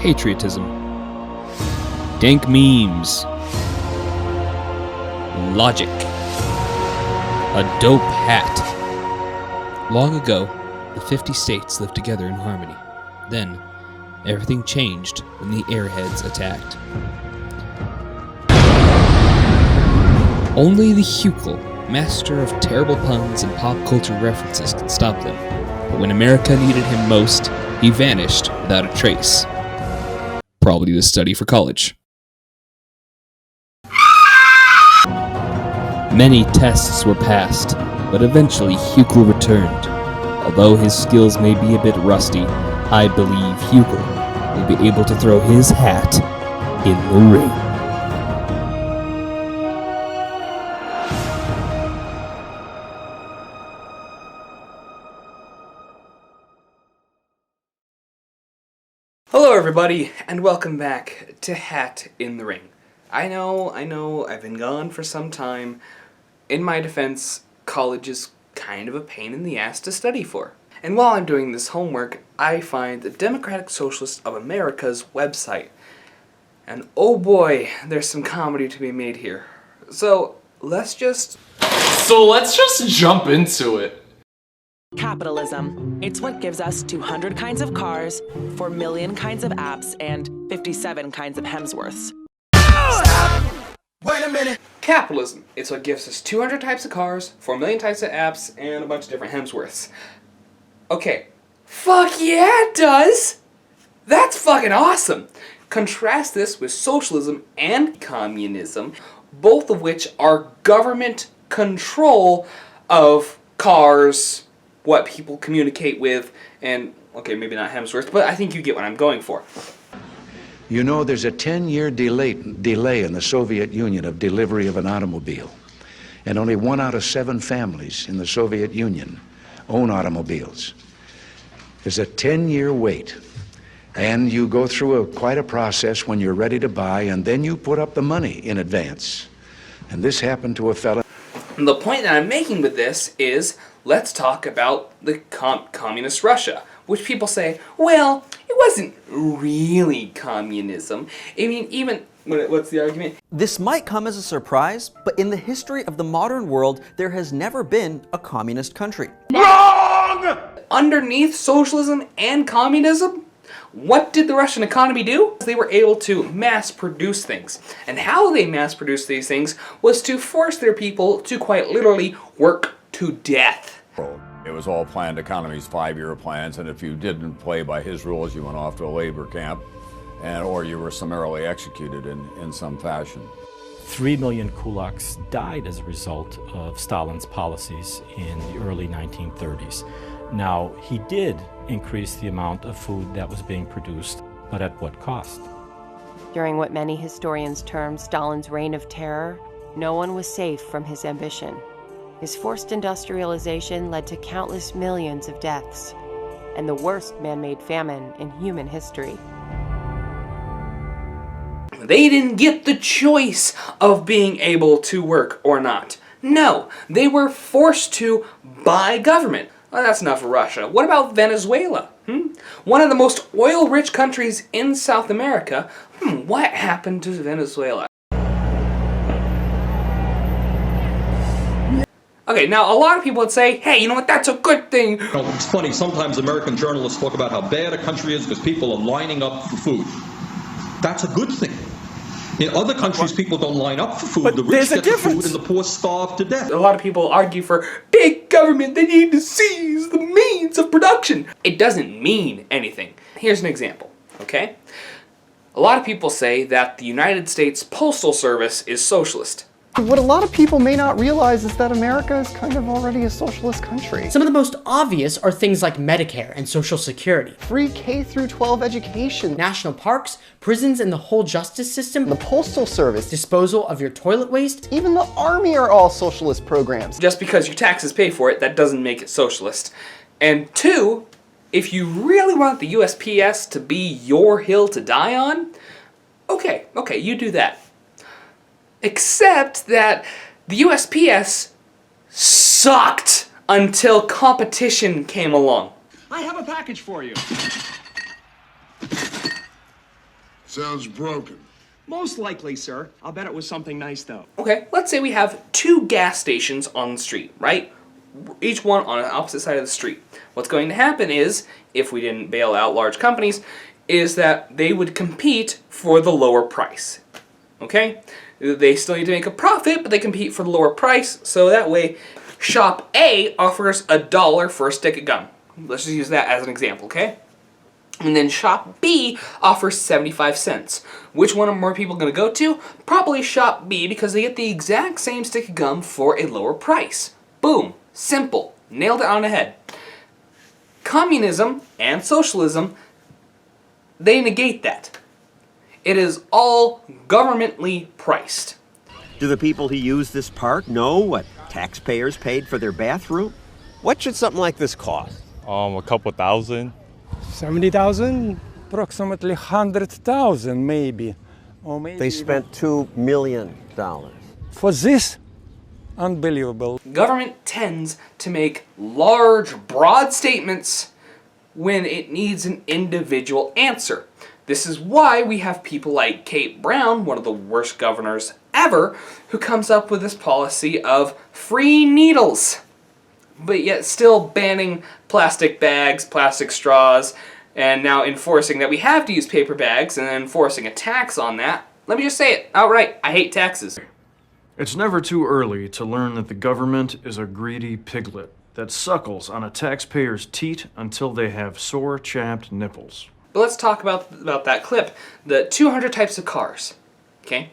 patriotism, dank memes, logic, a dope hat. Long ago, the 50 states lived together in harmony. Then, everything changed when the airheads attacked. Only the Hukel, master of terrible puns and pop culture references, could stop them. But when America needed him most, he vanished without a trace. Probably to study for college. Many tests were passed, but eventually Hukel returned. Although his skills may be a bit rusty, I believe Hukel will be able to throw his hat in the ring. Hello everybody, and welcome back to Hat in the Ring. I know, I've been gone for some time. In my defense, college is kind of a pain in the ass to study for. And while I'm doing this homework, I find the Democratic Socialist of America's website. And oh boy, there's some comedy to be made here. So let's just jump into it. Capitalism. It's what gives us 200 kinds of cars, 4 million kinds of apps, and 57 kinds of Hemsworths. Stop! Wait a minute! Capitalism. It's what gives us 200 types of cars, 4 million types of apps, and a bunch of different Hemsworths. Okay. Fuck yeah, it does! That's fucking awesome! Contrast this with socialism and communism, both of which are government control of cars, what people communicate with, and, okay, maybe not Hemsworth, but I think you get what I'm going for. You know, there's a 10-year delay in the Soviet Union of delivery of an automobile. And only 1 out of 7 families in the Soviet Union own automobiles. There's a 10-year wait. And you go through quite a process when you're ready to buy, and then you put up the money in advance. And this happened to a fella. And the point that I'm making with this is, let's talk about the communist Russia, which people say, well, it wasn't really communism. I mean, even, what's the argument? This might come as a surprise, but in the history of the modern world, there has never been a communist country. Wrong! Underneath socialism and communism, what did the Russian economy do? They were able to mass produce things. And how they mass produced these things was to force their people to quite literally work to death. It was all planned economies, 5-year plans, and if you didn't play by his rules, you went off to a labor camp, or you were summarily executed in some fashion. 3 million kulaks died as a result of Stalin's policies in the early 1930s. Now, he did increase the amount of food that was being produced, but at what cost? During what many historians term Stalin's reign of terror, no one was safe from his ambition. His forced industrialization led to countless millions of deaths, and the worst man-made famine in human history. They didn't get the choice of being able to work or not. No, they were forced to by government. Well, that's enough for Russia. What about Venezuela? One of the most oil-rich countries in South America. What happened to Venezuela? Okay, now a lot of people would say, hey, you know what, that's a good thing. You know, it's funny, sometimes American journalists talk about how bad a country is because people are lining up for food. That's a good thing. In other countries, people don't line up for food. But the rich get the difference. food and the poor starve to death. A lot of people argue for big government, they need to seize the means of production. It doesn't mean anything. Here's an example, okay? A lot of people say that the United States Postal Service is socialist. What a lot of people may not realize is that America is kind of already a socialist country. Some of the most obvious are things like Medicare and Social Security. Free K-12 education. National parks, prisons, and the whole justice system. The Postal Service. Disposal of your toilet waste. Even the Army are all socialist programs. Just because your taxes pay for it, that doesn't make it socialist. And 2, if you really want the USPS to be your hill to die on, okay, you do that. Except that the USPS sucked until competition came along. I have a package for you. Sounds broken. Most likely, sir. I'll bet it was something nice, though. Okay, let's say we have 2 gas stations on the street, right? Each one on an opposite side of the street. What's going to happen is, if we didn't bail out large companies, is that they would compete for the lower price. Okay? They still need to make a profit, but they compete for the lower price, so that way Shop A offers $1 for a stick of gum. Let's just use that as an example, okay? And then Shop B offers 75 cents. Which one are more people going to go to? Probably Shop B, because they get the exact same stick of gum for a lower price. Boom. Simple. Nailed it on the head. Communism and socialism, they negate that. It is all governmentally priced. Do the people who use this park know what taxpayers paid for their bathroom? What should something like this cost? A couple thousand. 70,000, approximately 100,000 maybe. Or maybe they spent $2 million. For this? Unbelievable. Government tends to make large, broad statements when it needs an individual answer. This is why we have people like Kate Brown, one of the worst governors ever, who comes up with this policy of free needles, but yet still banning plastic bags, plastic straws, and now enforcing that we have to use paper bags and then enforcing a tax on that. Let me just say it outright, I hate taxes. It's never too early to learn that the government is a greedy piglet that suckles on a taxpayer's teat until they have sore, chapped nipples. But let's talk about that clip, the 200 types of cars, okay?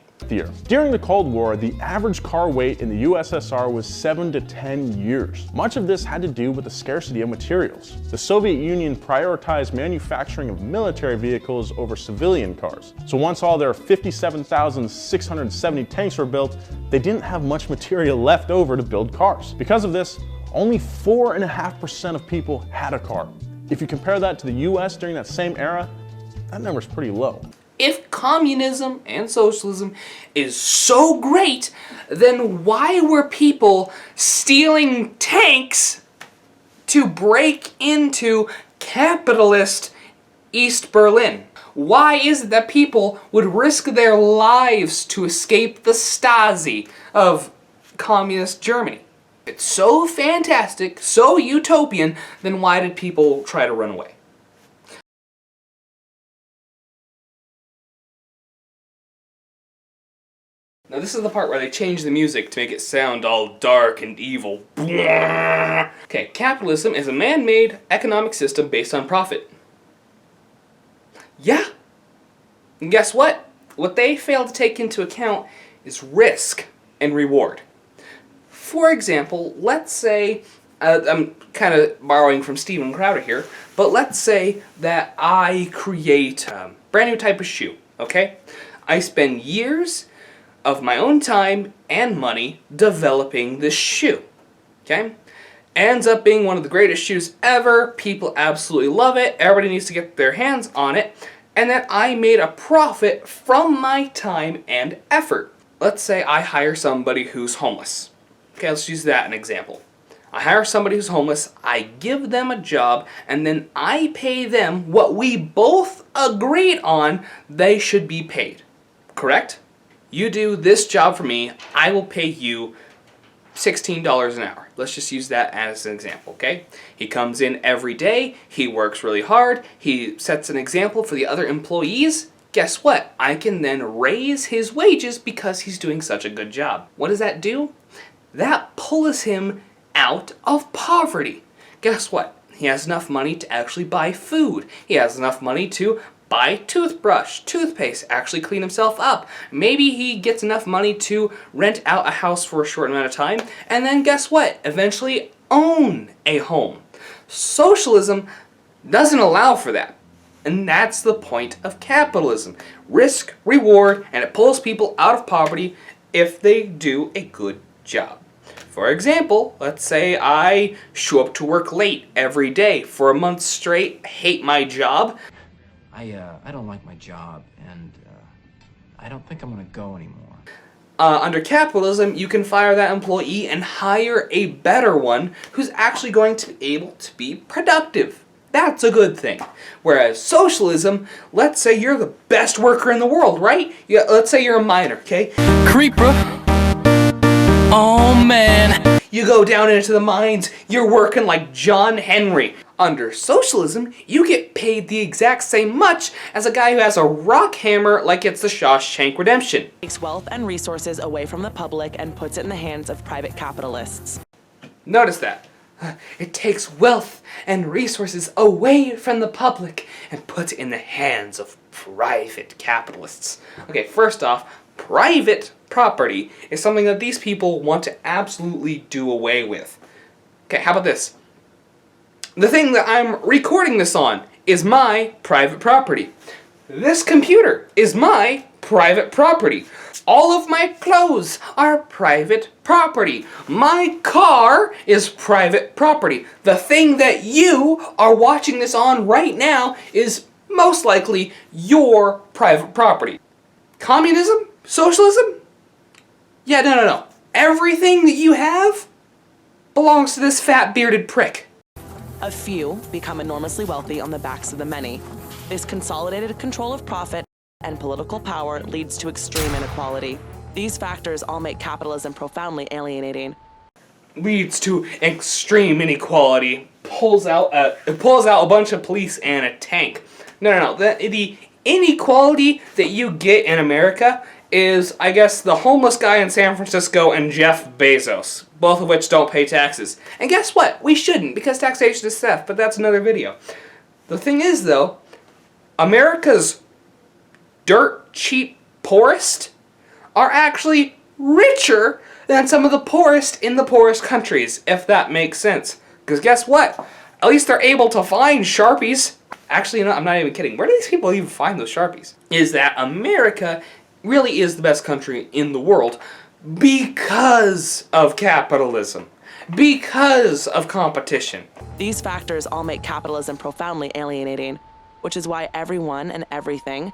During the Cold War, the average car wait in the USSR was 7 to 10 years. Much of this had to do with the scarcity of materials. The Soviet Union prioritized manufacturing of military vehicles over civilian cars. So once all their 57,670 tanks were built, they didn't have much material left over to build cars. Because of this, only 4.5% of people had a car. If you compare that to the US during that same era, that number's pretty low. If communism and socialism is so great, then why were people stealing tanks to break into capitalist East Berlin? Why is it that people would risk their lives to escape the Stasi of communist Germany? If it's so fantastic, so utopian, then why did people try to run away? Now this is the part where they change the music to make it sound all dark and evil. Okay, capitalism is a man-made economic system based on profit. Yeah. And guess what? What they fail to take into account is risk and reward. For example, let's say, I'm kind of borrowing from Steven Crowder here, but let's say that I create a brand new type of shoe, okay? I spend years of my own time and money developing this shoe, okay? Ends up being one of the greatest shoes ever, people absolutely love it, everybody needs to get their hands on it, and then I made a profit from my time and effort. Let's say I hire somebody who's homeless. Okay, let's use that as an example. I hire somebody who's homeless, I give them a job, and then I pay them what we both agreed on they should be paid. Correct? You do this job for me, I will pay you $16 an hour. Let's just use that as an example, okay? He comes in every day, he works really hard, he sets an example for the other employees. Guess what? I can then raise his wages because he's doing such a good job. What does that do? That pulls him out of poverty. Guess what? He has enough money to actually buy food. He has enough money to buy toothbrush, toothpaste, actually clean himself up. Maybe he gets enough money to rent out a house for a short amount of time, and then guess what? Eventually own a home. Socialism doesn't allow for that. And that's the point of capitalism. Risk, reward, and it pulls people out of poverty if they do a good job. For example, let's say I show up to work late every day for a month straight, hate my job. I don't like my job, and I don't think I'm gonna go anymore. Under capitalism, you can fire that employee and hire a better one who's actually going to be able to be productive. That's a good thing. Whereas socialism, let's say you're the best worker in the world, right? Yeah, let's say you're a miner, okay? Creeper. Oh man. You go down into the mines, you're working like John Henry. Under socialism, you get paid the exact same much as a guy who has a rock hammer like it's the Shawshank Redemption. Takes wealth and resources away from the public and puts it in the hands of private capitalists. Notice that. It takes wealth and resources away from the public and puts it in the hands of private capitalists. Okay, first off, private property is something that these people want to absolutely do away with. Okay, how about this? The thing that I'm recording this on is my private property. This computer is my private property. All of my clothes are private property. My car is private property. The thing that you are watching this on right now is most likely your private property. Communism? Socialism? Yeah, no. Everything that you have belongs to this fat bearded prick. A few become enormously wealthy on the backs of the many. This consolidated control of profit and political power leads to extreme inequality. These factors all make capitalism profoundly alienating. Leads to extreme inequality. Pulls out a bunch of police and a tank. No. The inequality that you get in America is, I guess, the homeless guy in San Francisco and Jeff Bezos, both of which don't pay taxes. And guess what? We shouldn't, because taxation is theft, but that's another video. The thing is, though, America's dirt cheap poorest are actually richer than some of the poorest in the poorest countries, if that makes sense. Because guess what? At least they're able to find Sharpies. Actually, no, I'm not even kidding. Where do these people even find those Sharpies? Is that America really is the best country in the world because of capitalism, because of competition. These factors all make capitalism profoundly alienating, which is why everyone and everything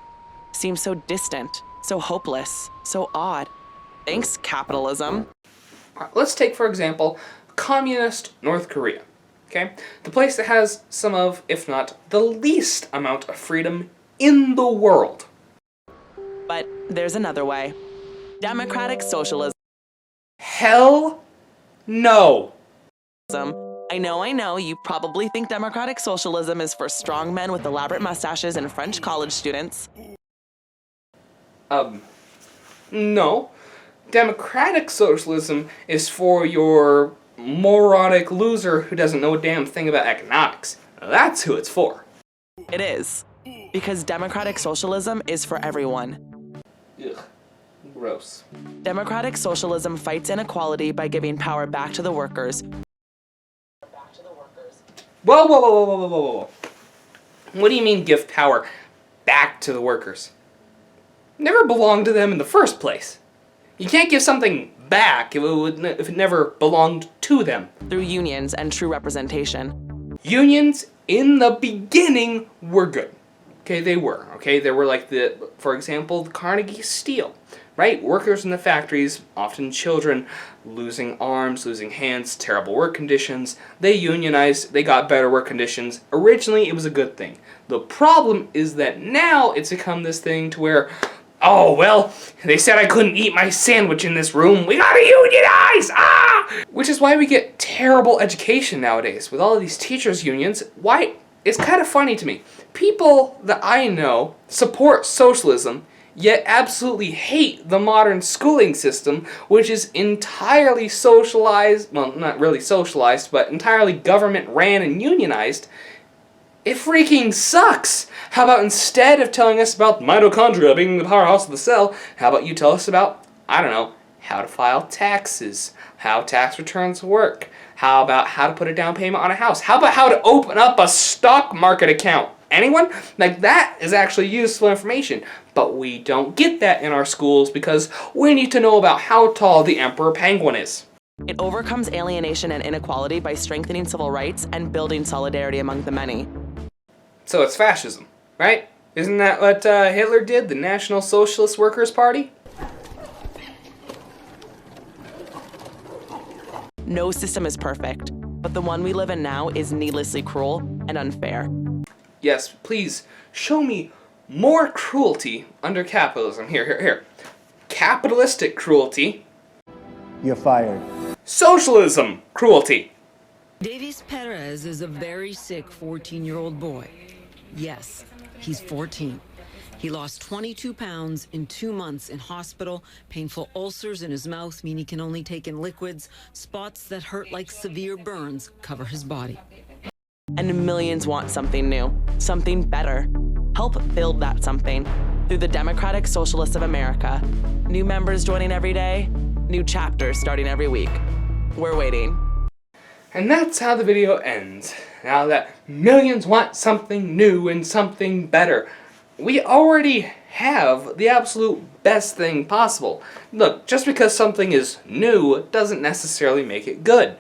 seems so distant, so hopeless, so odd. Thanks, capitalism. Let's take, for example, communist North Korea. Okay? The place that has some of, if not the least amount of freedom in the world. But there's another way. Democratic socialism. Hell no. I know, you probably think democratic socialism is for strong men with elaborate mustaches and French college students. No. Democratic socialism is for your moronic loser who doesn't know a damn thing about economics. That's who it's for. It is. Because democratic socialism is for everyone. Ugh. Gross. Democratic socialism fights inequality by giving power back to the workers. Whoa. What do you mean give power back to the workers? It never belonged to them in the first place. You can't give something back if it never belonged to them. Through unions and true representation. Unions in the beginning were good. Okay, they were. Okay, they were like for example, the Carnegie Steel. Right? Workers in the factories, often children, losing arms, losing hands, terrible work conditions. They unionized, they got better work conditions. Originally, it was a good thing. The problem is that now it's become this thing to where, oh, well, they said I couldn't eat my sandwich in this room. We gotta unionize! Ah! Which is why we get terrible education nowadays. With all of these teachers' unions, why? It's kind of funny to me. People that I know support socialism, yet absolutely hate the modern schooling system, which is entirely socialized, well, not really socialized, but entirely government-ran and unionized. It freaking sucks! How about instead of telling us about mitochondria being the powerhouse of the cell, how about you tell us about, I don't know, how to file taxes, how tax returns work, how about how to put a down payment on a house, how about how to open up a stock market account? Anyone? Like, that is actually useful information. But we don't get that in our schools because we need to know about how tall the emperor penguin is. It overcomes alienation and inequality by strengthening civil rights and building solidarity among the many. So it's fascism, right? Isn't that what Hitler did, the National Socialist Workers' Party? No system is perfect. but the one we live in now is needlessly cruel and unfair. Yes, please show me more cruelty under capitalism. Here. Capitalistic cruelty. You're fired. Socialism cruelty. Davies Perez is a very sick 14-year-old boy. Yes, he's 14. He lost 22 pounds in 2 months in hospital. Painful ulcers in his mouth mean he can only take in liquids. Spots that hurt like severe burns cover his body. And millions want something new, something better. Help build that something through the Democratic Socialists of America. New members joining every day, new chapters starting every week. We're waiting. And that's how the video ends. Now that millions want something new and something better, we already have the absolute best thing possible. Look, just because something is new doesn't necessarily make it good.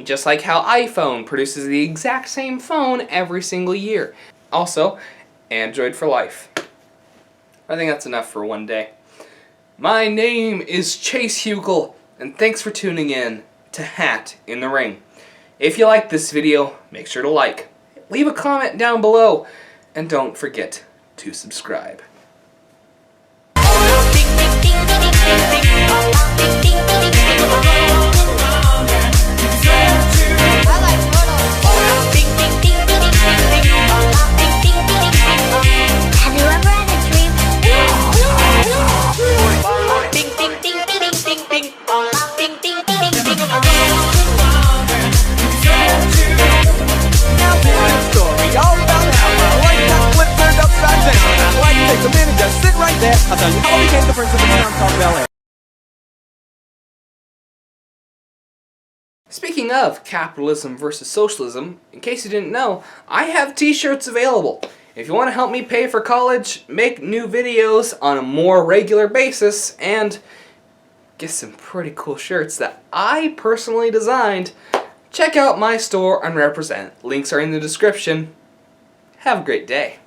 Just like how iPhone produces the exact same phone every single year. Also, Android for life. I think that's enough for one day. My name is Chase Hugel, and thanks for tuning in to Hat in the Ring. If you like this video, make sure to like, leave a comment down below, and don't forget to subscribe. I'll tell you how I became the Prince of the Bel Air. Speaking of capitalism versus socialism, in case you didn't know, I have t-shirts available. If you want to help me pay for college, make new videos on a more regular basis, and get some pretty cool shirts that I personally designed, check out my store and Represent. Links are in the description. Have a great day.